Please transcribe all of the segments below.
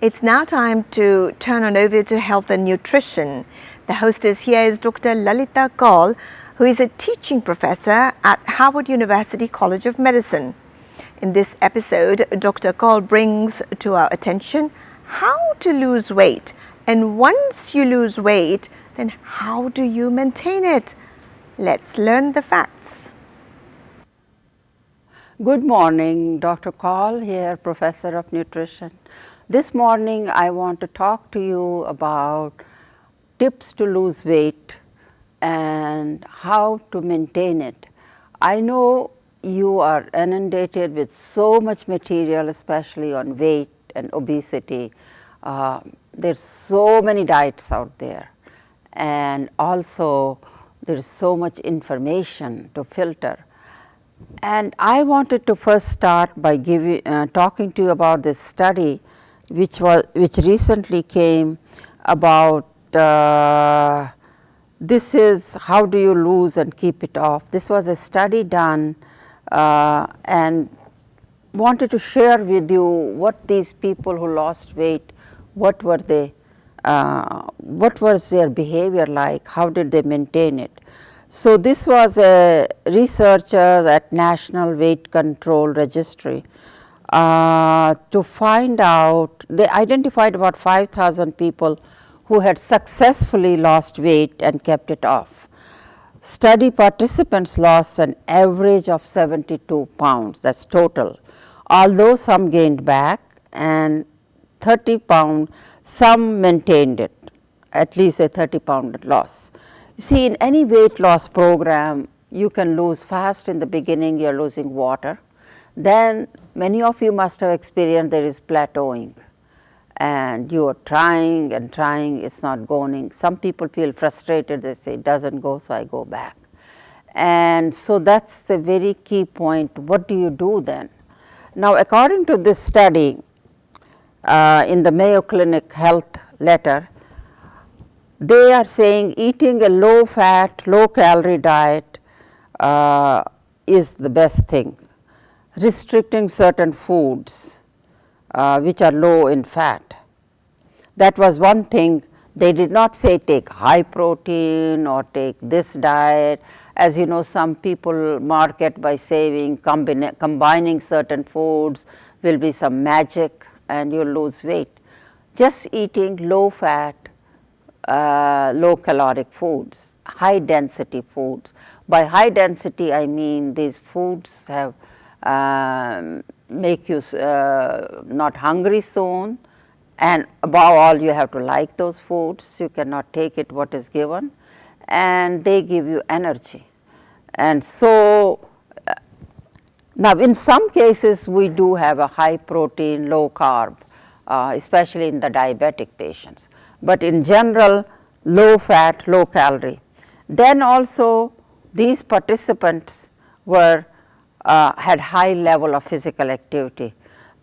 It's now time to turn on over to health and nutrition. The hostess here is Dr. Lalita Kaul, who is a teaching professor at Harvard University College of Medicine. In this episode, Dr. Kaul brings to our attention how to lose weight. And once you lose weight, then how do you maintain it? Let's learn the facts. Good morning, Dr. Kaul here, Professor of Nutrition. This morning I want to talk to you about tips to lose weight and how to maintain it. I know you are inundated with so much material, especially on weight and obesity. There's so many diets out there, and also there's so much information to filter. And I wanted to first start by talking to you about this study which recently came about. This is how do you lose and keep it off. This was a study done and wanted to share with you what these people who lost weight, what were they, what was their behavior like, how did they maintain it. So this was a researcher at National Weight Control Registry to find out. They identified about 5,000 people who had successfully lost weight and kept it off. Study participants lost an average of 72 pounds, that's total, although some gained back and 30 pound, some maintained it, at least a 30-pound loss. You see, in any weight loss program, you can lose fast in the beginning, you are losing water. Then many of you must have experienced there is plateauing, and you are trying and trying, it's not going. Some people feel frustrated, they say it doesn't go, so I go back. And so that's a very key point. What do you do then? Now, according to this study in the Mayo Clinic Health letter, they are saying eating a low fat, low calorie diet is the best thing. Restricting certain foods which are low in fat. That was one thing. They did not say take high protein or take this diet. As you know, some people market by saying combining certain foods will be some magic and you will lose weight. Just eating low fat, low caloric foods, high density foods. By high density, I mean these foods have make you not hungry soon, and above all you have to like those foods. You cannot take it what is given, and they give you energy. And so now in some cases we do have a high protein, low carb, especially in the diabetic patients, but in general low fat, low calorie. Then also these participants were had high level of physical activity.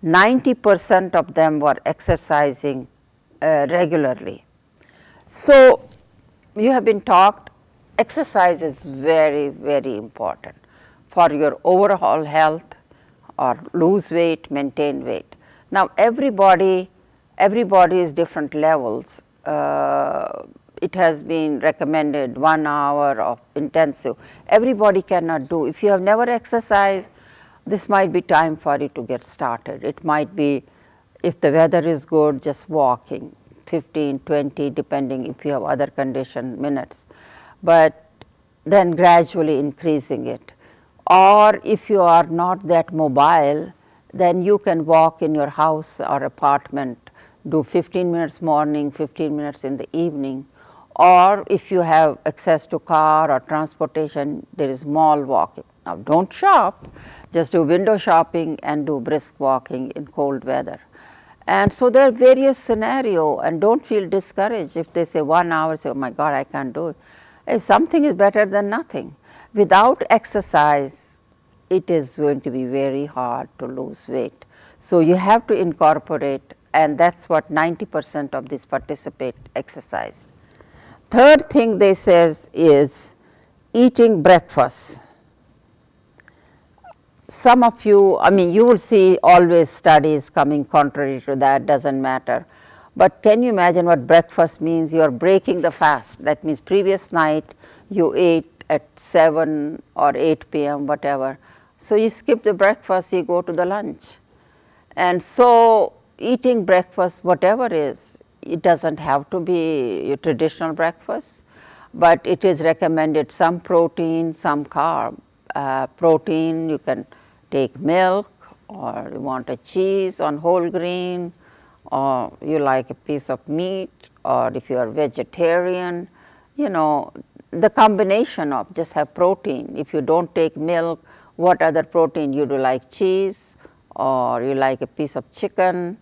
90% of them were exercising regularly. So you have been taught exercise is very, very important for your overall health or lose weight, maintain weight. Now everybody is different levels. It has been recommended 1 hour of intensive. Everybody cannot do. If you have never exercised, this might be time for you to get started. It might be, if the weather is good, just walking 15, 20, depending if you have other condition, minutes, but then gradually increasing it. Or if you are not that mobile, then you can walk in your house or apartment, do 15 minutes morning, 15 minutes in the evening. Or if you have access to car or transportation, there is mall walking. Now, don't shop, just do window shopping and do brisk walking in cold weather. And so there are various scenarios, and don't feel discouraged if they say 1 hour, say, oh my God, I can't do it. Hey, something is better than nothing. Without exercise, it is going to be very hard to lose weight. So you have to incorporate, and that's what 90% of these participate exercise. Third thing they says is eating breakfast. some of you, I mean, you will see always studies coming contrary to that, doesn't matter. But can you imagine what breakfast means? You are breaking the fast. That means previous night you ate at 7 or 8 p.m., whatever. So you skip the breakfast, you go to the lunch. And so eating breakfast, whatever is, it doesn't have to be a traditional breakfast, but it is recommended some protein, some carb. Protein, you can take milk, or you want a cheese on whole grain, or you like a piece of meat, or if you are vegetarian, you know, the combination of just have protein. If you don't take milk, what other protein you do, like cheese, or you like a piece of chicken,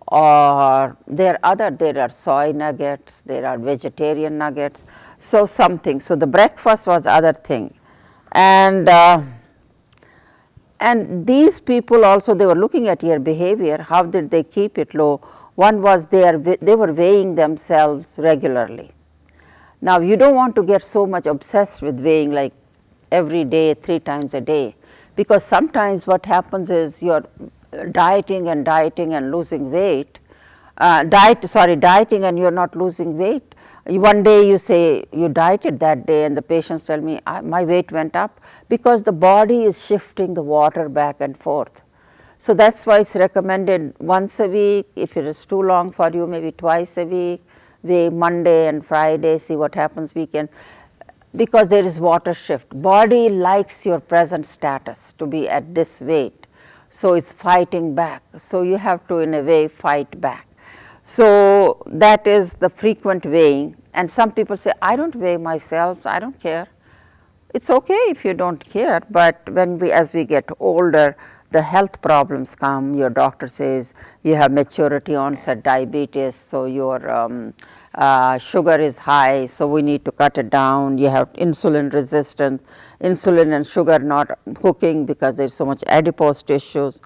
or there are soy nuggets, there are vegetarian nuggets, so something. So the breakfast was other thing. And these people also, they were looking at your behavior, how did they keep it low. One was they were weighing themselves regularly. Now you don't want to get so much obsessed with weighing, like every day, 3 times a day, because sometimes what happens is you're dieting and losing weight, dieting and you're not losing weight. One day you say you dieted that day and the patients tell me my weight went up, because the body is shifting the water back and forth. So that's why it's recommended once a week. If it is too long for you, maybe twice a week, weigh Monday and Friday, see what happens weekend, because there is water shift. Body likes your present status to be at this weight, so it's fighting back. So you have to in a way fight back. So that is the frequent weighing. And some people say, I don't weigh myself, I don't care. It's okay if you don't care, but as we get older, the health problems come. Your doctor says you have maturity onset diabetes, so your sugar is high, so we need to cut it down. You have insulin resistance, insulin and sugar not hooking because there is so much adipose tissues.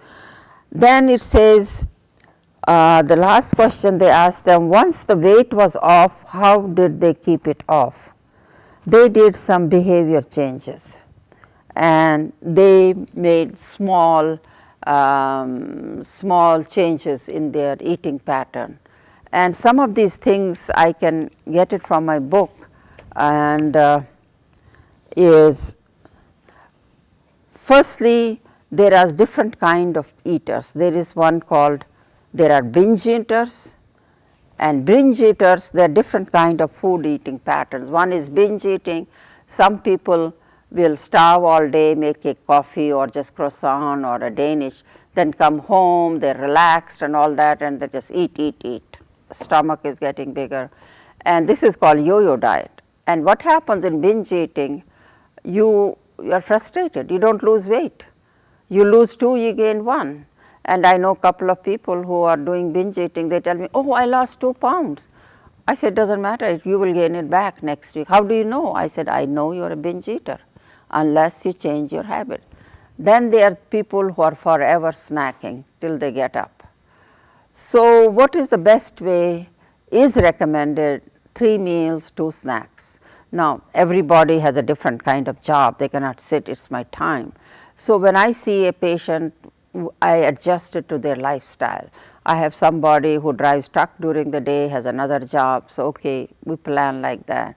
Then it says, the last question they asked them, once the weight was off, how did they keep it off? They did some behavior changes, and they made small changes in their eating pattern. And some of these things I can get it from my book, and is firstly, there are different kind of eaters. There is one called, there are binge eaters, and binge eaters, there are different kind of food eating patterns. One is binge eating. Some people will starve all day, make a coffee or just croissant or a Danish, then come home, they're relaxed and all that, and they just eat. Stomach is getting bigger, and this is called yo-yo diet. And what happens in binge eating, you are frustrated, you don't lose weight. You lose 2, you gain 1. And I know a couple of people who are doing binge eating, they tell me, oh, I lost 2 pounds. I said, doesn't matter, you will gain it back next week. How do you know? I said, I know you are a binge eater, unless you change your habit. Then there are people who are forever snacking till they get up. So what is the best way is recommended 3 meals, 2 snacks. Now everybody has a different kind of job, they cannot sit, it's my time. So when I see a patient, I adjust it to their lifestyle. I have somebody who drives truck during the day, has another job, so okay, we plan like that.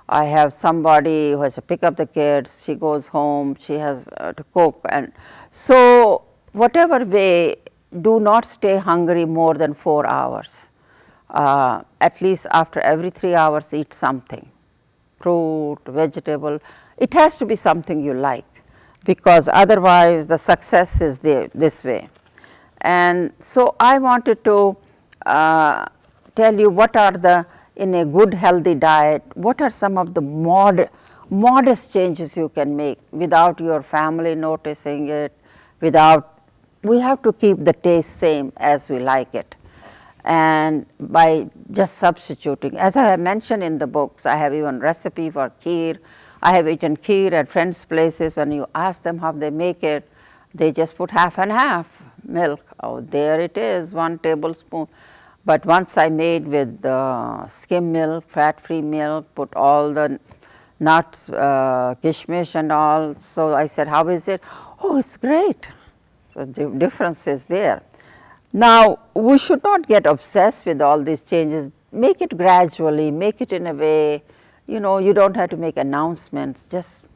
I have somebody who has to pick up the kids, she goes home, she has to cook, and so whatever way, do not stay hungry more than 4 hours. At least after every 3 hours, eat something, fruit, vegetable. It has to be something you like, because otherwise the success is this way. And so I wanted to tell you what are the, in a good healthy diet, what are some of the modest changes you can make without your family noticing it, we have to keep the taste same as we like it. And by just substituting, as I have mentioned in the books, I have even recipe for kheer. I have eaten kheer at friends' places. When you ask them how they make it, they just put half and half milk. Oh, there it is, 1 tablespoon. But once I made with skim milk, fat-free milk, put all the nuts, kishmish and all. So I said, how is it? Oh, it's great. So, the difference is there. Now, we should not get obsessed with all these changes, make it gradually, make it in a way, you know, you do not have to make announcements, just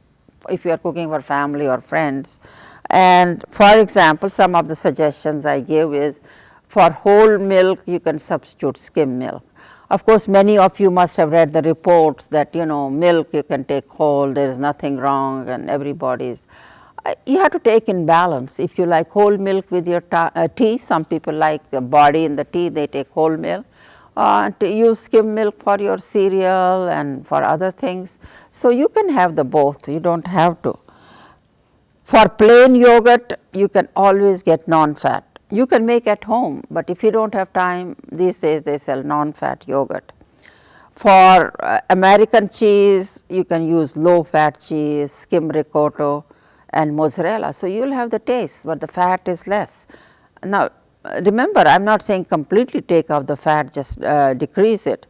if you are cooking for family or friends. And for example, some of the suggestions I give is, for whole milk you can substitute skim milk. Of course, many of you must have read the reports that, you know, milk you can take whole, there is nothing wrong, and everybody is. You have to take in balance. If you like whole milk with your tea, some people like the body in the tea, they take whole milk. To use skim milk for your cereal and for other things. So, you can have the both, you do not have to. For plain yogurt, you can always get non-fat. You can make at home, but if you do not have time, these days they sell non-fat yogurt. For American cheese, you can use low-fat cheese, skim ricotta and mozzarella. So, you will have the taste, but the fat is less. Now, remember, I am not saying completely take out the fat, just decrease it.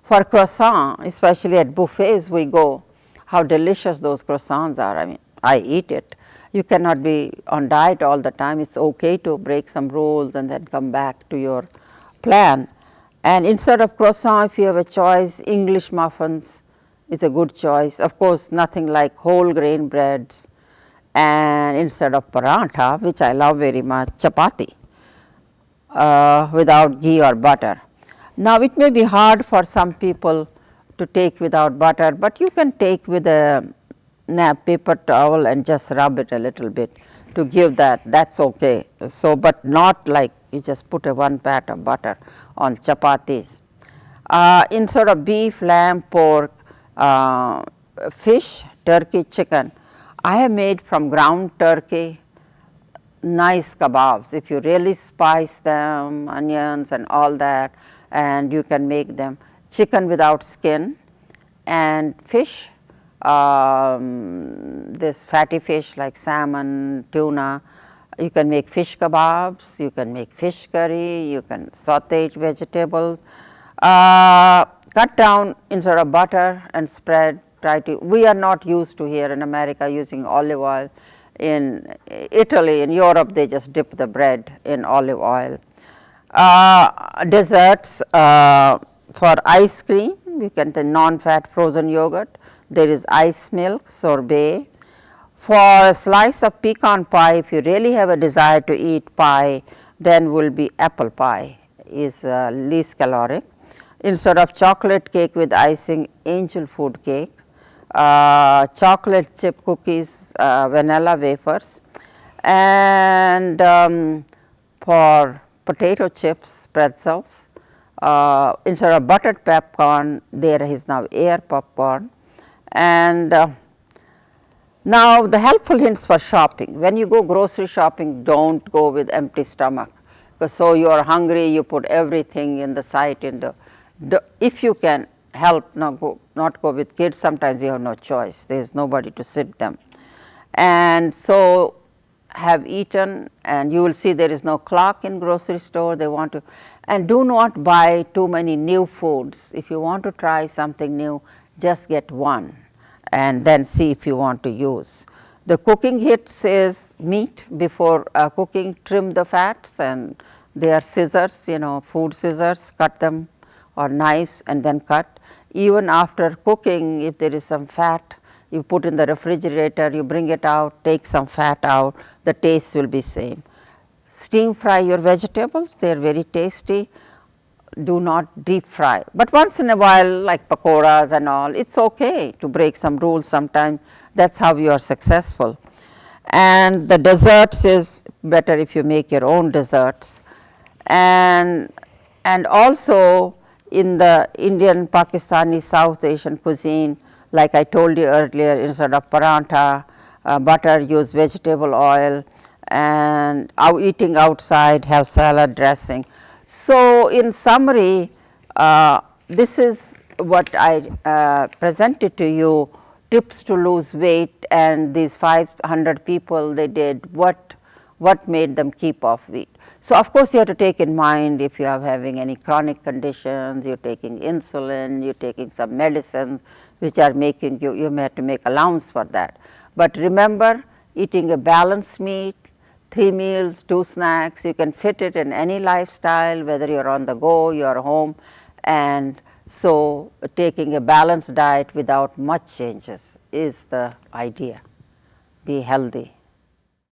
For croissant, especially at buffets we go, how delicious those croissants are. I mean, I eat it. You cannot be on diet all the time. It is okay to break some rules and then come back to your plan. And instead of croissant, if you have a choice, English muffins is a good choice. Of course, nothing like whole grain breads, and instead of paratha, which I love very much, chapati without ghee or butter. Now, it may be hard for some people to take without butter, but you can take with a paper towel and just rub it a little bit to give that is okay. So, but not like you just put a one pat of butter on chapatis. Instead of beef, lamb, pork, fish, turkey, chicken, I have made from ground turkey nice kebabs. If you really spice them, onions and all that, and you can make them. Chicken without skin, and fish, this fatty fish like salmon, tuna. You can make fish kebabs, you can make fish curry, you can saute vegetables. Cut down instead of butter and spread. Try to. We are not used to here in America using olive oil. In Italy, in Europe, they just dip the bread in olive oil. Desserts, for ice cream, we can take non-fat frozen yogurt. There is ice milk, sorbet. For a slice of pecan pie, if you really have a desire to eat pie, then will be apple pie is least caloric. Instead of chocolate cake with icing, angel food cake. Chocolate chip cookies, vanilla wafers, and for potato chips, pretzels. Instead of buttered popcorn, there is now air popcorn. And now, the helpful hints for shopping. When you go grocery shopping, do not go with empty stomach, because so you are hungry, you put everything in the sight. If you can help not go with kids, sometimes you have no choice, there is nobody to sit them. And so, have eaten, and you will see there is no clock in grocery store, they want to, and do not buy too many new foods. If you want to try something new, just get one and then see if you want to use. The cooking hits is meat before cooking, trim the fats, and they are scissors, you know, food scissors, cut them, or knives and then cut. Even after cooking, if there is some fat, you put in the refrigerator, you bring it out, take some fat out, the taste will be same. Steam fry your vegetables, they are very tasty. Do not deep fry, but once in a while, like pakoras and all, it is okay to break some rules sometimes. That is how you are successful. And the desserts is better if you make your own desserts. And also in the Indian, Pakistani, South Asian cuisine, like I told you earlier, instead of paratha, butter, use vegetable oil, and eating outside, have salad dressing. So, in summary, this is what I presented to you, tips to lose weight, and these 500 people, they did what made them keep off weight. So, of course, you have to take in mind if you are having any chronic conditions, you are taking insulin, you are taking some medicines which are making you may have to make allowance for that. But remember, eating a balanced meat, 3 meals, 2 snacks, you can fit it in any lifestyle, whether you are on the go, you are home, and so taking a balanced diet without much changes is the idea. Be healthy.